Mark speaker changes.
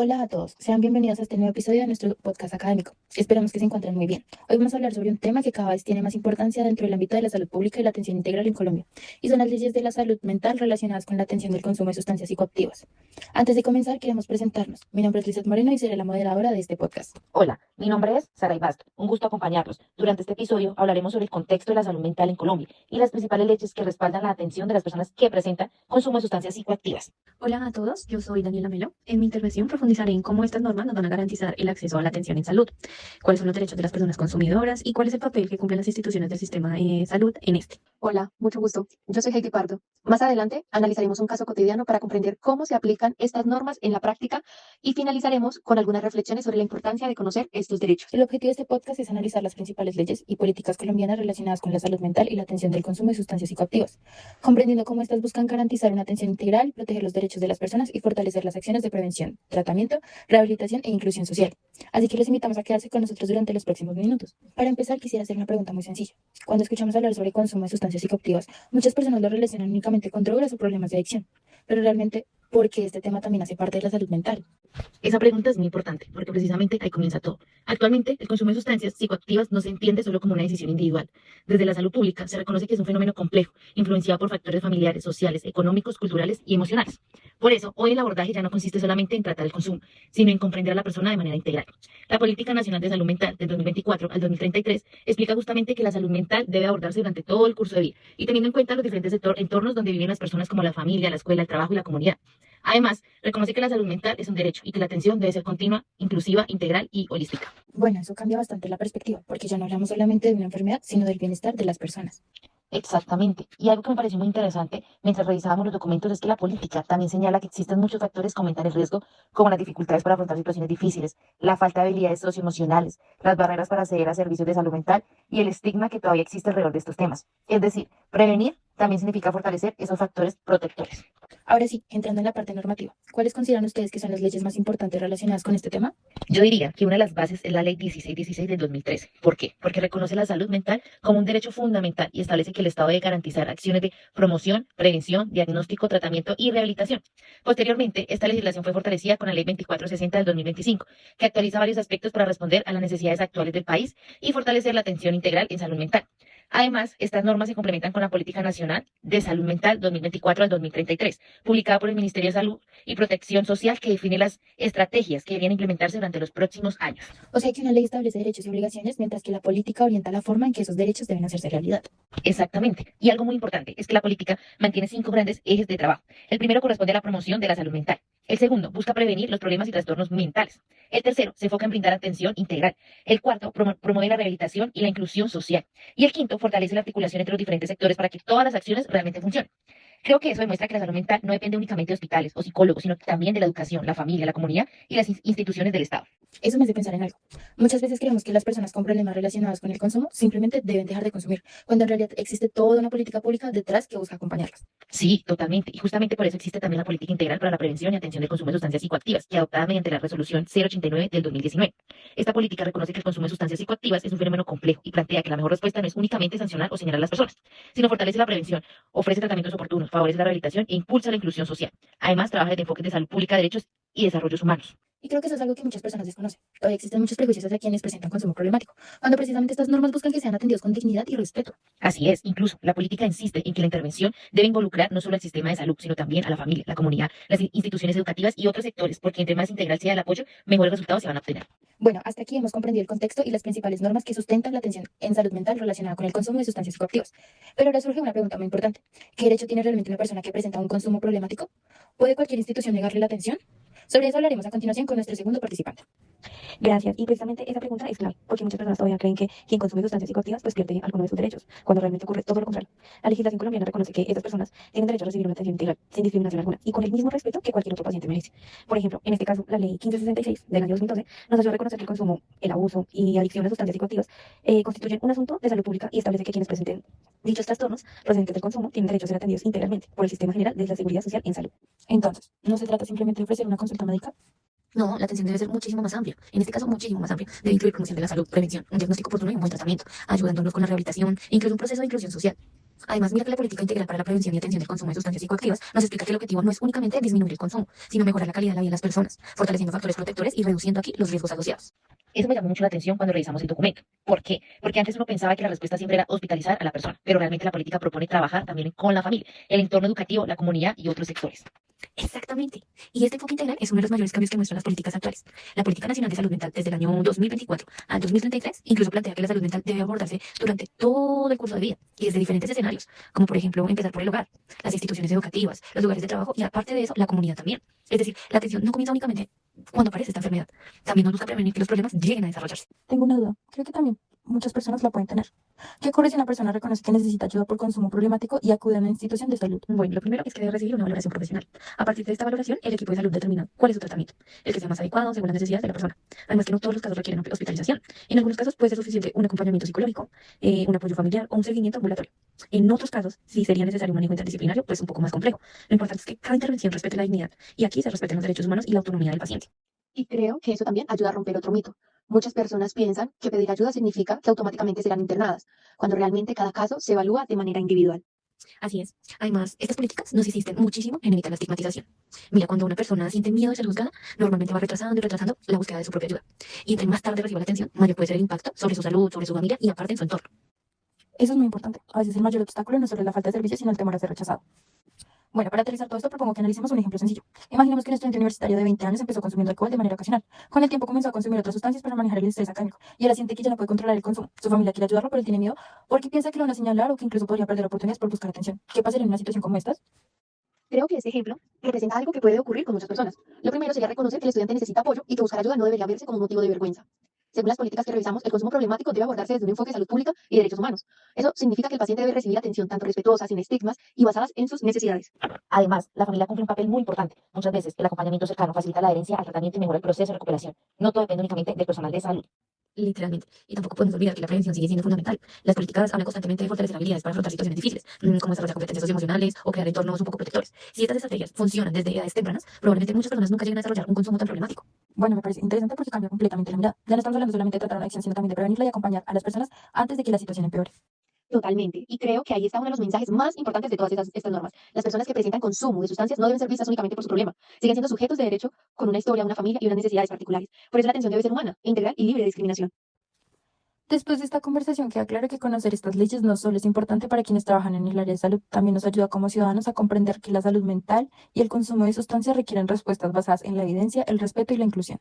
Speaker 1: Hola a todos, sean bienvenidos a este nuevo episodio de nuestro podcast académico. Esperamos que se encuentren muy bien. Hoy vamos a hablar sobre un tema que cada vez tiene más importancia dentro del ámbito de la salud pública y la atención integral en Colombia, y son las leyes de la salud mental relacionadas con la atención del consumo de sustancias psicoactivas. Antes de comenzar, queremos presentarnos. Mi nombre es Lizeth Moreno y seré la moderadora de este podcast.
Speaker 2: Hola, mi nombre es Sara Ibasque. Un gusto acompañarlos. Durante este episodio hablaremos sobre el contexto de la salud mental en Colombia y las principales leyes que respaldan la atención de las personas que presentan consumo de sustancias psicoactivas.
Speaker 3: Hola a todos, yo soy Daniela Melo. En mi intervención profundizaré en cómo estas normas nos van a garantizar el acceso a la atención en salud, cuáles son los derechos de las personas consumidoras y cuál es el papel que cumplen las instituciones del sistema de salud en este.
Speaker 4: Hola, mucho gusto. Yo soy Heidi Pardo. Más adelante analizaremos un caso cotidiano para comprender cómo se aplican estas normas en la práctica y finalizaremos con algunas reflexiones sobre la importancia de conocer estos derechos.
Speaker 1: El objetivo de este podcast es analizar las principales leyes y políticas colombianas relacionadas con la salud mental y la atención del consumo de sustancias psicoactivas, comprendiendo cómo estas buscan garantizar una atención integral, proteger los derechos de las personas y fortalecer las acciones de prevención, tratamiento, rehabilitación e inclusión social. Así que les invitamos a quedarse con nosotros durante los próximos minutos. Para empezar, quisiera hacer una pregunta muy sencilla. Cuando escuchamos hablar sobre consumo de sustancias psicoactivas, muchas personas lo relacionan únicamente con drogas o problemas de adicción, pero realmente, ¿por qué este tema también hace parte de la salud mental?
Speaker 2: Esa pregunta es muy importante porque precisamente ahí comienza todo. Actualmente, el consumo de sustancias psicoactivas no se entiende solo como una decisión individual. Desde la salud pública se reconoce que es un fenómeno complejo, influenciado por factores familiares, sociales, económicos, culturales y emocionales. Por eso, hoy el abordaje ya no consiste solamente en tratar el consumo, sino en comprender a la persona de manera integral. La Política Nacional de Salud Mental del 2024 al 2033 explica justamente que la salud mental debe abordarse durante todo el curso de vida y teniendo en cuenta los diferentes entornos donde viven las personas como la familia, la escuela, el trabajo y la comunidad. Además, reconoce que la salud mental es un derecho y que la atención debe ser continua, inclusiva, integral y holística.
Speaker 1: Bueno, eso cambia bastante la perspectiva, porque ya no hablamos solamente de una enfermedad, sino del bienestar de las personas.
Speaker 2: Exactamente. Y algo que me pareció muy interesante mientras revisábamos los documentos es que la política también señala que existen muchos factores que aumentan el riesgo, como las dificultades para afrontar situaciones difíciles, la falta de habilidades socioemocionales, las barreras para acceder a servicios de salud mental y el estigma que todavía existe alrededor de estos temas. Es decir, prevenir también significa fortalecer esos factores protectores.
Speaker 1: Ahora sí, entrando en la parte normativa, ¿cuáles consideran ustedes que son las leyes más importantes relacionadas con este tema?
Speaker 2: Yo diría que una de las bases es la Ley 1616 del 2013. ¿Por qué? Porque reconoce la salud mental como un derecho fundamental y establece que el Estado debe garantizar acciones de promoción, prevención, diagnóstico, tratamiento y rehabilitación. Posteriormente, esta legislación fue fortalecida con la Ley 2460 del 2025, que actualiza varios aspectos para responder a las necesidades actuales del país y fortalecer la atención integral en salud mental. Además, estas normas se complementan con la Política Nacional de Salud Mental 2024 al 2033, publicada por el Ministerio de Salud y Protección Social, que define las estrategias que deberían implementarse durante los próximos años.
Speaker 1: O sea que una ley establece derechos y obligaciones, mientras que la política orienta la forma en que esos derechos deben hacerse realidad.
Speaker 2: Exactamente. Y algo muy importante es que la política mantiene 5 grandes ejes de trabajo. El primero corresponde a la promoción de la salud mental. El segundo busca prevenir los problemas y trastornos mentales. El tercero se enfoca en brindar atención integral. El cuarto promueve la rehabilitación y la inclusión social. Y el quinto fortalece la articulación entre los diferentes sectores para que todas las acciones realmente funcionen. Creo que eso demuestra que la salud mental no depende únicamente de hospitales o psicólogos, sino también de la educación, la familia, la comunidad y las instituciones del Estado.
Speaker 1: Eso me hace pensar en algo. Muchas veces creemos que las personas con problemas relacionados con el consumo simplemente deben dejar de consumir, cuando en realidad existe toda una política pública detrás que busca acompañarlas.
Speaker 2: Sí, totalmente. Y justamente por eso existe también la Política Integral para la Prevención y Atención del Consumo de Sustancias Psicoactivas, que adoptada mediante la Resolución 089 del 2019. Esta política reconoce que el consumo de sustancias psicoactivas es un fenómeno complejo y plantea que la mejor respuesta no es únicamente sancionar o señalar a las personas, sino fortalece la prevención, ofrece tratamientos oportunos, favorece la rehabilitación e impulsa la inclusión social. Además, trabaja desde enfoques de salud pública, derechos y desarrollos humanos.
Speaker 1: Y creo que eso es algo que muchas personas desconocen. Todavía existen muchos prejuicios hacia quienes presentan consumo problemático, cuando precisamente estas normas buscan que sean atendidos con dignidad y respeto.
Speaker 2: Así es, incluso la política insiste en que la intervención debe involucrar no solo al sistema de salud, sino también a la familia, la comunidad, las instituciones educativas y otros sectores, porque entre más integral sea el apoyo, mejores resultados se van a obtener.
Speaker 1: Bueno, hasta aquí hemos comprendido el contexto y las principales normas que sustentan la atención en salud mental relacionada con el consumo de sustancias psicoactivas. Pero ahora surge una pregunta muy importante. ¿Qué derecho tiene realmente una persona que presenta un consumo problemático? ¿Puede cualquier institución negarle la atención? Sobre eso hablaremos a continuación con nuestro segundo participante.
Speaker 3: Gracias. Y precisamente esa pregunta es clave, porque muchas personas todavía creen que quien consume sustancias psicoactivas pues pierde alguno de sus derechos, cuando realmente ocurre todo lo contrario. La legislación colombiana reconoce que estas personas tienen derecho a recibir una atención integral, sin discriminación alguna, y con el mismo respeto que cualquier otro paciente merece. Por ejemplo, en este caso, la ley 1566 del año 2012 nos ayuda a reconocer que el consumo, el abuso y adicción a sustancias psicoactivas constituyen un asunto de salud pública y establece que quienes presenten dichos trastornos procedentes del consumo tienen derecho a ser atendidos integralmente por el Sistema General de la Seguridad Social en Salud.
Speaker 1: Entonces, no se trata simplemente de ofrecer una consulta médica.
Speaker 3: No, la atención debe ser muchísimo más amplia. En este caso, muchísimo más amplia. Debe incluir promoción de la salud, prevención, un diagnóstico oportuno y un buen tratamiento, ayudándonos con la rehabilitación e incluso un proceso de inclusión social. Además, mira que la política integral para la prevención y atención del consumo de sustancias psicoactivas nos explica que el objetivo no es únicamente disminuir el consumo, sino mejorar la calidad de la vida de las personas, fortaleciendo factores protectores y reduciendo aquí los riesgos asociados.
Speaker 2: Eso me llamó mucho la atención cuando revisamos el documento. ¿Por qué? Porque antes uno pensaba que la respuesta siempre era hospitalizar a la persona, pero realmente la política propone trabajar también con la familia, el entorno educativo, la comunidad y otros sectores.
Speaker 3: Exactamente. Y este enfoque integral es uno de los mayores cambios que muestran las políticas actuales. La Política Nacional de Salud Mental desde el año 2024 al 2033 incluso plantea que la salud mental debe abordarse durante todo el curso de vida y desde diferentes escenarios, como por ejemplo empezar por el hogar, las instituciones educativas, los lugares de trabajo y aparte de eso, la comunidad también. Es decir, la atención no comienza únicamente cuando aparece esta enfermedad. También nos busca prevenir que los problemas lleguen a desarrollarse.
Speaker 1: Tengo una duda. Creo que también muchas personas la pueden tener. ¿Qué ocurre si una persona reconoce que necesita ayuda por consumo problemático y acude a una institución de salud?
Speaker 3: Bueno, lo primero es que debe recibir una valoración profesional. A partir de esta valoración, el equipo de salud determina cuál es su tratamiento, el que sea más adecuado según las necesidades de la persona. Además que no todos los casos requieren hospitalización. En algunos casos puede ser suficiente un acompañamiento psicológico, un apoyo familiar o un seguimiento ambulatorio. En otros casos, si sería necesario un manejo interdisciplinario, pues un poco más complejo. Lo importante es que cada intervención respete la dignidad y aquí se respeten los derechos humanos y la autonomía del paciente.
Speaker 4: Y creo que eso también ayuda a romper otro mito. Muchas personas piensan que pedir ayuda significa que automáticamente serán internadas, cuando realmente cada caso se evalúa de manera individual.
Speaker 3: Así es. Además, estas políticas nos insisten muchísimo en evitar la estigmatización. Mira, cuando una persona siente miedo de ser juzgada, normalmente va retrasando y retrasando la búsqueda de su propia ayuda. Y entre más tarde reciba la atención, mayor puede ser el impacto sobre su salud, sobre su familia y aparte en su entorno.
Speaker 1: Eso es muy importante. A veces el mayor obstáculo no solo es la falta de servicio, sino el temor a ser rechazado. Bueno, para aterrizar todo esto, propongo que analicemos un ejemplo sencillo. Imaginemos que un estudiante universitario de 20 años empezó consumiendo alcohol de manera ocasional. Con el tiempo comenzó a consumir otras sustancias para manejar el estrés académico y ahora siente que ya no puede controlar el consumo. Su familia quiere ayudarlo, pero él tiene miedo porque piensa que lo van a señalar o que incluso podría perder oportunidades por buscar atención. ¿Qué pasaría en una situación como esta?
Speaker 4: Creo que este ejemplo representa algo que puede ocurrir con muchas personas. Lo primero sería reconocer que el estudiante necesita apoyo y que buscar ayuda no debería verse como un motivo de vergüenza. Según las políticas que revisamos, el consumo problemático debe abordarse desde un enfoque de salud pública y derechos humanos. Eso significa que el paciente debe recibir atención tanto respetuosa, sin estigmas y basadas en sus necesidades.
Speaker 2: Además, la familia cumple un papel muy importante. Muchas veces el acompañamiento cercano facilita la adherencia al tratamiento y mejora el proceso de recuperación. No todo depende únicamente del personal de salud.
Speaker 3: Literalmente. Y tampoco podemos olvidar que la prevención sigue siendo fundamental. Las políticas hablan constantemente de fortalecer habilidades para afrontar situaciones difíciles, como desarrollar competencias socioemocionales o crear entornos un poco protectores. Si estas estrategias funcionan desde edades tempranas, probablemente muchas personas nunca lleguen a desarrollar un consumo tan problemático.
Speaker 1: Bueno, me parece interesante porque cambia completamente la mirada. Ya no estamos hablando solamente de tratar una adicción, sino también de prevenirla y acompañar a las personas antes de que la situación empeore.
Speaker 4: Totalmente. Y creo que ahí está uno de los mensajes más importantes de todas estas normas. Las personas que presentan consumo de sustancias no deben ser vistas únicamente por su problema. Siguen siendo sujetos de derecho con una historia, una familia y unas necesidades particulares. Por eso la atención debe ser humana, integral y libre de discriminación.
Speaker 1: Después de esta conversación queda claro que conocer estas leyes no solo es importante para quienes trabajan en el área de salud, también nos ayuda como ciudadanos a comprender que la salud mental y el consumo de sustancias requieren respuestas basadas en la evidencia, el respeto y la inclusión.